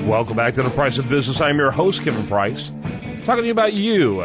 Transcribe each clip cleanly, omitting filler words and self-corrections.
Welcome back to the Price of Business. I'm your host, Kevin Price, talking to you about you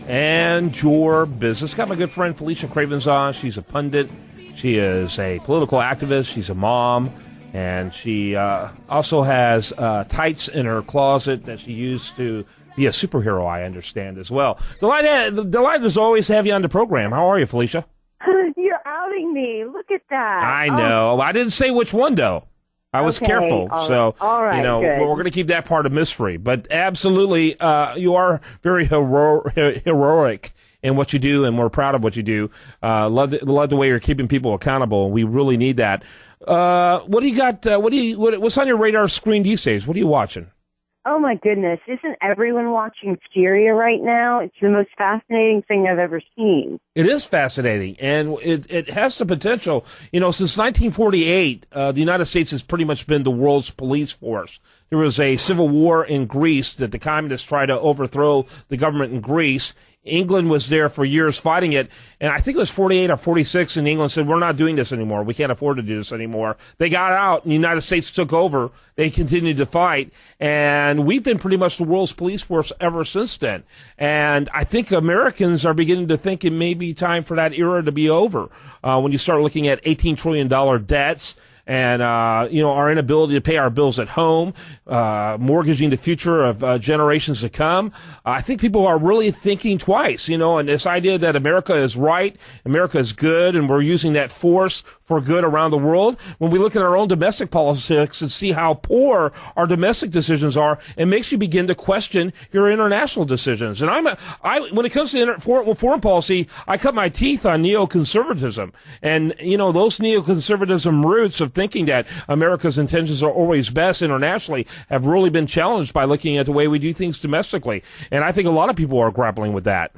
and your business. Got my good friend Felicia Cravens on. She's a pundit. She is a political activist. She's a mom. And she also has tights in her closet that she used to be a superhero, I understand, as well. Delighted as always to have you on the program. How are you, Felicia? You're outing me. Look at that. I know. I didn't say which one, though. I was careful. All right, good. We're going to keep that part a mystery. But absolutely, you are very heroic in what you do, and we're proud of what you do. Love the way you're keeping people accountable. We really need that. What do you got? What's on your radar screen these days? What are you watching? Oh, my goodness. Isn't everyone watching Syria right now? It's the most fascinating thing I've ever seen. It is fascinating, and it has the potential. You know, since 1948, the United States has pretty much been the world's police force. There was a civil war in Greece that the communists tried to overthrow the government in Greece. England was there for years fighting it, and I think it was 48 or 46, and England said, we're not doing this anymore. We can't afford to do this anymore. They got out, and the United States took over. They continued to fight, and we've been pretty much the world's police force ever since then. And I think Americans are beginning to think it may be time for that era to be over. When you start looking at $18 trillion debts, and, our inability to pay our bills at home, mortgaging the future of generations to come. I think people are really thinking twice, and this idea that America is right, America is good, and we're using that force for good around the world. When we look at our own domestic politics and see how poor our domestic decisions are, it makes you begin to question your international decisions. And when it comes to foreign policy, I cut my teeth on neoconservatism. And, those neoconservatism roots of thinking that America's intentions are always best internationally have really been challenged by looking at the way we do things domestically. And I think a lot of people are grappling with that.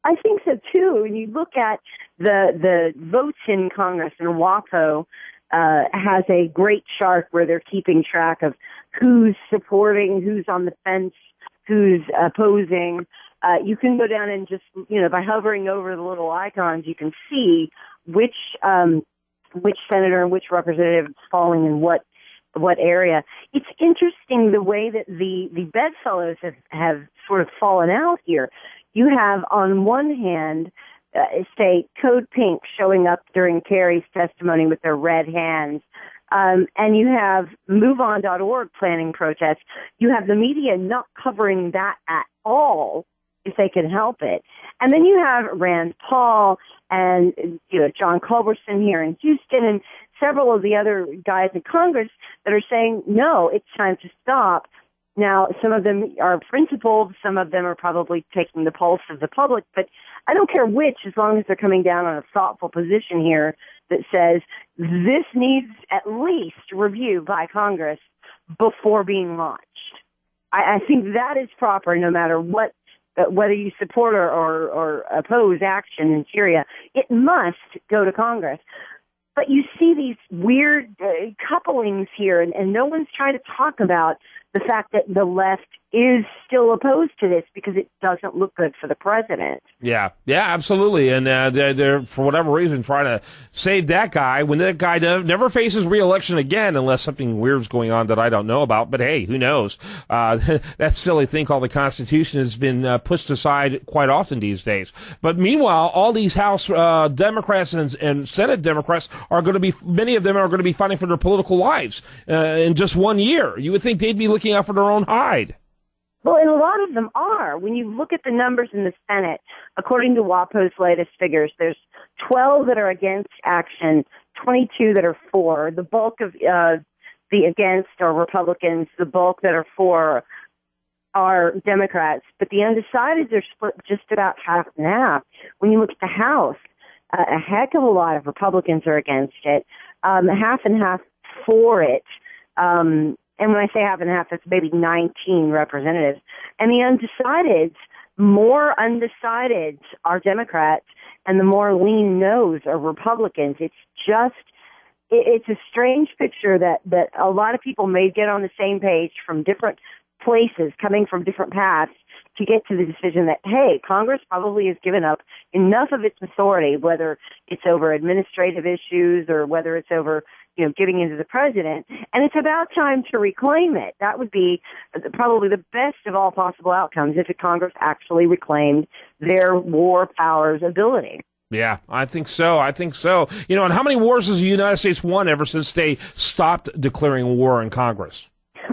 I think so, too. When you look at the votes in Congress, and WAPO has a great chart where they're keeping track of who's supporting, who's on the fence, who's opposing. You can go down and just, by hovering over the little icons, you can see which senator and which representative is falling in what area. It's interesting the way that the bedfellows have sort of fallen out here. You have, on one hand, say, Code Pink showing up during Kerry's testimony with their red hands. And you have MoveOn.org planning protests. You have the media not covering that at all, if they can help it. And then you have Rand Paul and John Culberson here in Houston and several of the other guys in Congress that are saying, no, it's time to stop. Now, some of them are principled, some of them are probably taking the pulse of the public, but I don't care which, as long as they're coming down on a thoughtful position here that says this needs at least review by Congress before being launched. I think that is proper no matter what. Whether you support or oppose action in Syria, it must go to Congress. But you see these weird couplings here, and no one's trying to talk about the fact that the left is still opposed to this because it doesn't look good for the president. Yeah, absolutely. And they're, for whatever reason, trying to save that guy when that guy never faces re-election again unless something weird's going on that I don't know about. But, hey, who knows? That silly thing called the Constitution has been pushed aside quite often these days. But meanwhile, all these House Democrats and Senate Democrats many of them are going to be fighting for their political lives in just 1 year. You would think they'd be looking out for their own hide. Well, and a lot of them are. When you look at the numbers in the Senate, according to WAPO's latest figures, there's 12 that are against action, 22 that are for. The bulk of the against are Republicans. The bulk that are for are Democrats. But the undecideds are split just about half and half. When you look at the House, a heck of a lot of Republicans are against it, half and half for it. And when I say half and half, that's maybe 19 representatives. And the undecideds, more undecideds are Democrats, and the more lean no's are Republicans. It's a strange picture that a lot of people may get on the same page from different places, coming from different paths, to get to the decision that, hey, Congress probably has given up enough of its authority, whether it's over administrative issues or whether it's over getting into the president. And it's about time to reclaim it. That would be probably the best of all possible outcomes if the Congress actually reclaimed their war powers ability. Yeah, I think so. And how many wars has the United States won ever since they stopped declaring war in Congress?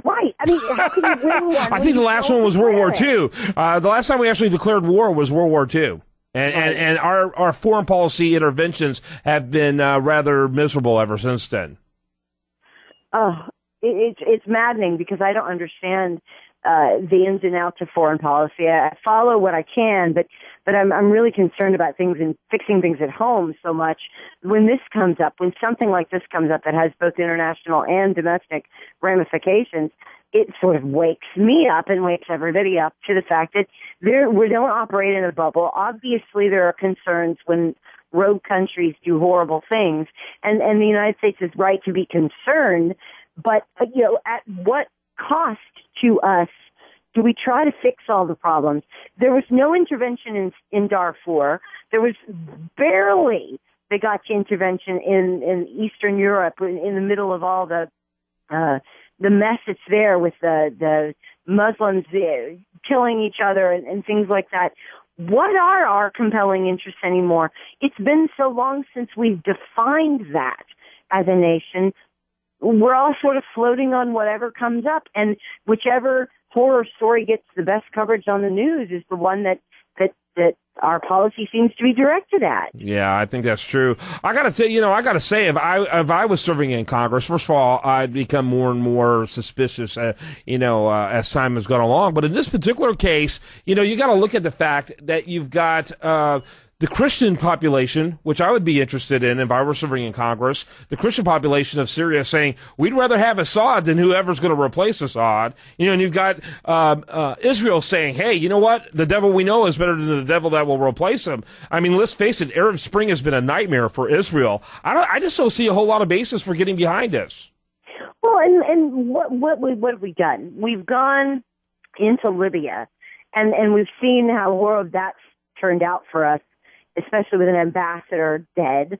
Right. I mean, how can you win one? I think the last one was World War II. The last time we actually declared war was World War II. And our foreign policy interventions have been rather miserable ever since then. It's maddening because I don't understand the ins and outs of foreign policy. I follow what I can, but I'm really concerned about things and fixing things at home so much. When this comes up, when something like this comes up that has both international and domestic ramifications, it sort of wakes me up and wakes everybody up to the fact that we don't operate in a bubble. Obviously, there are concerns when rogue countries do horrible things, and the United States is right to be concerned, but at what cost to us do we try to fix all the problems? There was no intervention in Darfur. There was barely they got to intervention in Eastern Europe in the middle of all the mess that's there with the Muslims killing each other and things like that. What are our compelling interests anymore? It's been so long since we've defined that as a nation. We're all sort of floating on whatever comes up, and whichever horror story gets the best coverage on the news is the one that our policy seems to be directed at. Yeah, I think that's true. I gotta say, if I was serving in Congress, first of all, I'd become more and more suspicious, as time has gone along. But in this particular case, you got to look at the fact that you've got the Christian population, which I would be interested in if I were serving in Congress, the Christian population of Syria saying, we'd rather have Assad than whoever's going to replace Assad. And you've got Israel saying, hey, you know what? The devil we know is better than the devil that will replace him. I mean, let's face it, Arab Spring has been a nightmare for Israel. I just don't see a whole lot of basis for getting behind this. Well, and what have we done? We've gone into Libya, and we've seen how horrible that's turned out for us, especially with an ambassador dead.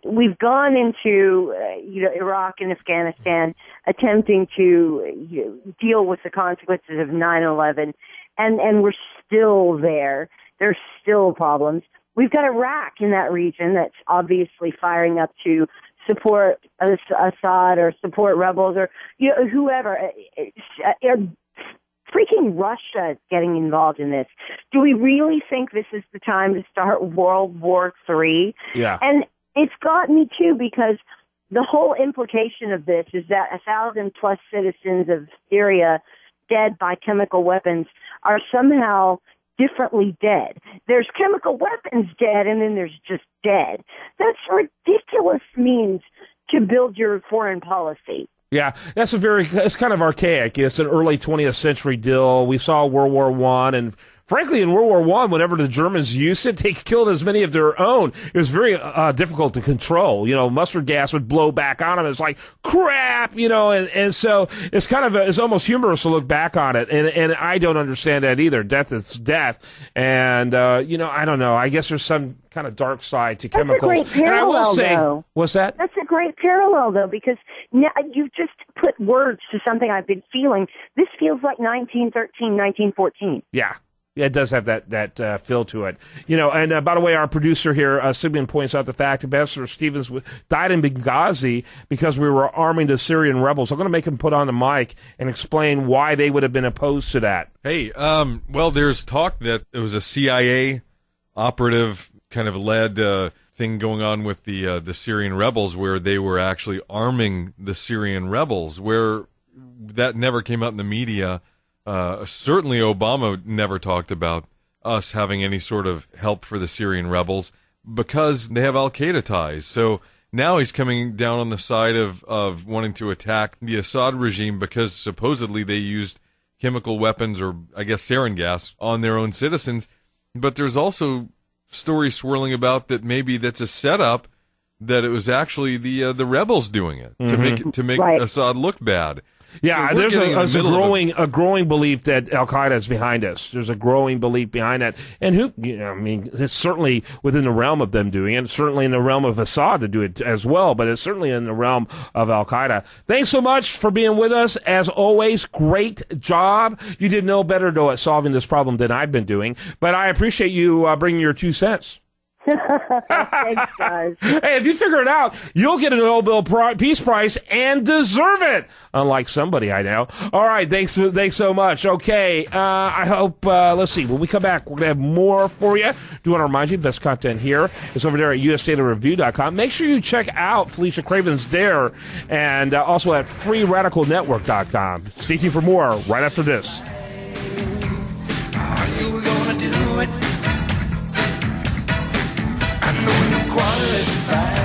We've gone into, Iraq and Afghanistan attempting to deal with the consequences of 9/11, and we're still there. There's still problems. We've got Iraq in that region that's obviously firing up to support Assad or support rebels or whoever. Freaking Russia is getting involved in this. Do we really think this is the time to start World War III? Yeah. And it's got me, too, because the whole implication of this is that 1,000-plus citizens of Syria dead by chemical weapons are somehow differently dead. There's chemical weapons dead, and then there's just dead. That's ridiculous means to build your foreign policy. Yeah, it's kind of archaic. It's an early 20th century deal. We saw World War I, and frankly, in World War I, whenever the Germans used it, they killed as many of their own. It was very difficult to control. Mustard gas would blow back on them. It's like, crap, and so it's almost humorous to look back on it, and I don't understand that either. Death is death, and, I don't know. I guess there's some kind of dark side to chemicals. That's a great parallel, and I will say, though. What's that? That's a great parallel, though, because now you've just put words to something I've been feeling. This feels like 1913, 1914. Yeah. Yeah, it does have that feel to it. And by the way, our producer here, Simeon, points out the fact Ambassador Stevens died in Benghazi because we were arming the Syrian rebels. I'm going to make him put on the mic and explain why they would have been opposed to that. Hey, well, there's talk that it was a CIA operative kind of led thing going on with the Syrian rebels where they were actually arming the Syrian rebels, where that never came out in the media. Certainly Obama never talked about us having any sort of help for the Syrian rebels because they have al-Qaeda ties. So now he's coming down on the side of wanting to attack the Assad regime because supposedly they used chemical weapons or, I guess, sarin gas on their own citizens. But there's also stories swirling about that maybe that's a setup that it was actually the rebels doing it to make Right. Assad look bad. Yeah, So we're there's getting in the middle of a growing belief that Al Qaeda is behind us. There's a growing belief behind that, and it's certainly within the realm of them doing it. It's certainly in the realm of Assad to do it as well, but it's certainly in the realm of Al Qaeda. Thanks so much for being with us. As always, great job. You did no better though at solving this problem than I've been doing, but I appreciate you bringing your 2 cents. Thanks, guys. Hey, if you figure it out, you'll get a Nobel Peace Prize and deserve it. Unlike somebody I know. All right, thanks so much. Okay, I hope, let's see, when we come back, we're going to have more for you. Do want to remind you, best content here is over there at usdatareview.com. Make sure you check out Felicia Cravens there, and also at freeradicalnetwork.com. Stay tuned for more right after this.